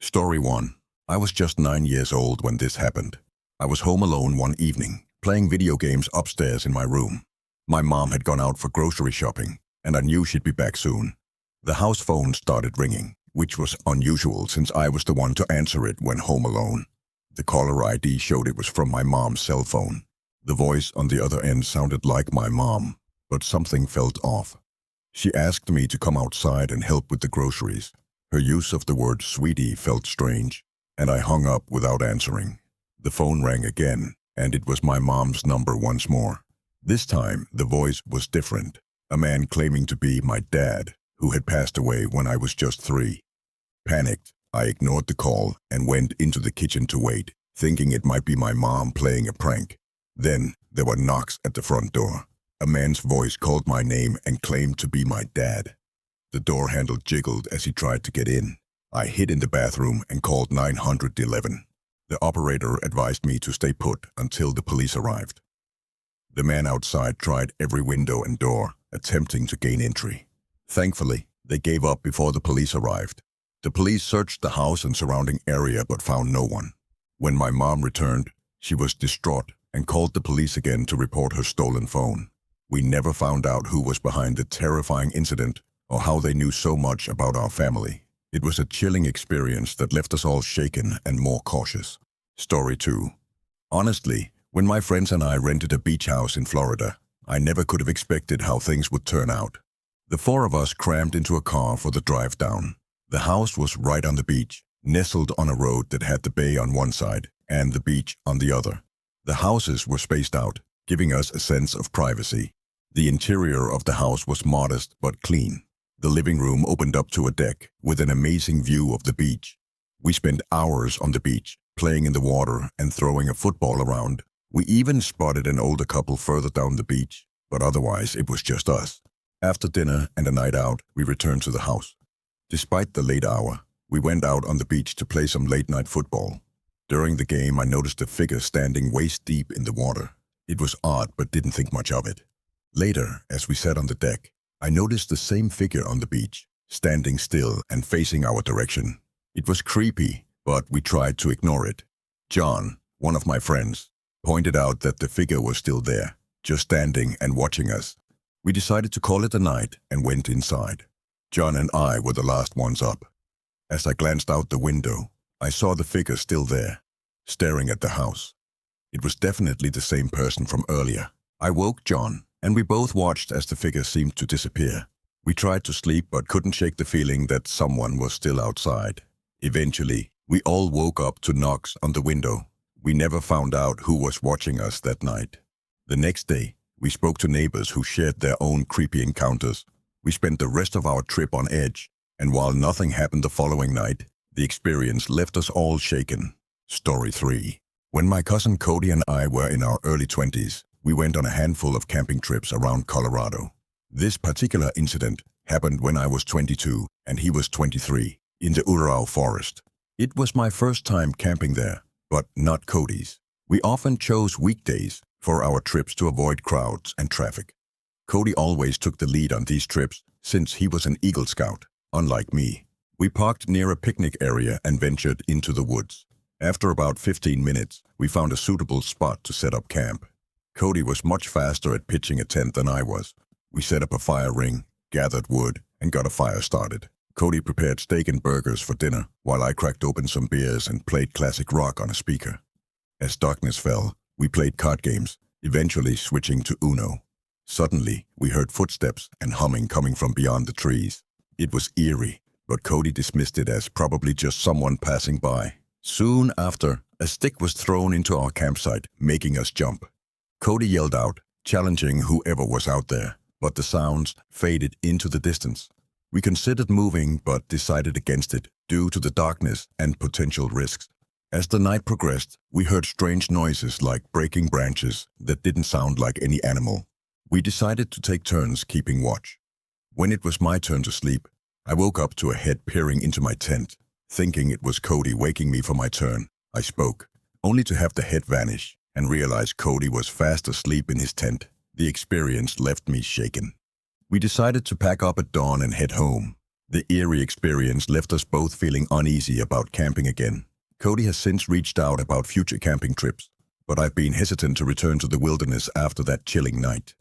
Story 1. I was just 9 years old when this happened. I was home alone one evening, playing video games upstairs in my room. My mom had gone out for grocery shopping, and I knew she'd be back soon. The house phone started ringing, which was unusual since I was the one to answer it when home alone. The caller ID showed it was from my mom's cell phone. The voice on the other end sounded like my mom, but something felt off. She asked me to come outside and help with the groceries. Her use of the word sweetie felt strange, and I hung up without answering. The phone rang again, and it was my mom's number once more. This time, the voice was different. A man claiming to be my dad, who had passed away when I was just 3. Panicked, I ignored the call and went into the kitchen to wait, thinking it might be my mom playing a prank. Then, there were knocks at the front door. A man's voice called my name and claimed to be my dad. The door handle jiggled as he tried to get in. I hid in the bathroom and called 911. The operator advised me to stay put until the police arrived. The man outside tried every window and door, attempting to gain entry. Thankfully, they gave up before the police arrived. The police searched the house and surrounding area but found no one. When my mom returned, she was distraught and called the police again to report her stolen phone. We never found out who was behind the terrifying incident or how they knew so much about our family. It was a chilling experience that left us all shaken and more cautious. Story 2. Honestly, when my friends and I rented a beach house in Florida, I never could have expected how things would turn out. The 4 of us crammed into a car for the drive down. The house was right on the beach, nestled on a road that had the bay on one side and the beach on the other. The houses were spaced out, giving us a sense of privacy. The interior of the house was modest but clean. The living room opened up to a deck with an amazing view of the beach. We spent hours on the beach, playing in the water and throwing a football around. We even spotted an older couple further down the beach, but otherwise it was just us. After dinner and a night out, we returned to the house. Despite the late hour, we went out on the beach to play some late-night football. During the game, I noticed a figure standing waist-deep in the water. It was odd, but didn't think much of it. Later, as we sat on the deck, I noticed the same figure on the beach, standing still and facing our direction. It was creepy, but we tried to ignore it. John, one of my friends, pointed out that the figure was still there, just standing and watching us. We decided to call it a night and went inside. John and I were the last ones up. As I glanced out the window, I saw the figure still there, staring at the house. It was definitely the same person from earlier. I woke John, and we both watched as the figure seemed to disappear. We tried to sleep but couldn't shake the feeling that someone was still outside. Eventually, we all woke up to knocks on the window. We never found out who was watching us that night. The next day, we spoke to neighbors who shared their own creepy encounters. We spent the rest of our trip on edge, and while nothing happened the following night, the experience left us all shaken. Story 3. When my cousin Cody and I were in our early 20s, we went on a handful of camping trips around Colorado. This particular incident happened when I was 22 and he was 23, in the Ural Forest. It was my first time camping there, but not Cody's. We often chose weekdays for our trips to avoid crowds and traffic. Cody always took the lead on these trips since he was an Eagle Scout, unlike me. We parked near a picnic area and ventured into the woods. After about 15 minutes, we found a suitable spot to set up camp. Cody was much faster at pitching a tent than I was. We set up a fire ring, gathered wood, and got a fire started. Cody prepared steak and burgers for dinner, while I cracked open some beers and played classic rock on a speaker. As darkness fell, we played card games, eventually switching to Uno. Suddenly, we heard footsteps and humming coming from beyond the trees. It was eerie, but Cody dismissed it as probably just someone passing by. Soon after, a stick was thrown into our campsite, making us jump. Cody yelled out, challenging whoever was out there, but the sounds faded into the distance. We considered moving but decided against it due to the darkness and potential risks. As the night progressed, we heard strange noises like breaking branches that didn't sound like any animal. We decided to take turns keeping watch. When it was my turn to sleep, I woke up to a head peering into my tent. Thinking it was Cody waking me for my turn, I spoke, only to have the head vanish and realize Cody was fast asleep in his tent. The experience left me shaken. We decided to pack up at dawn and head home. The Eerie experience left us both feeling uneasy about camping again. Cody has since reached out about future camping trips, but I've been hesitant to return to the wilderness after that chilling night.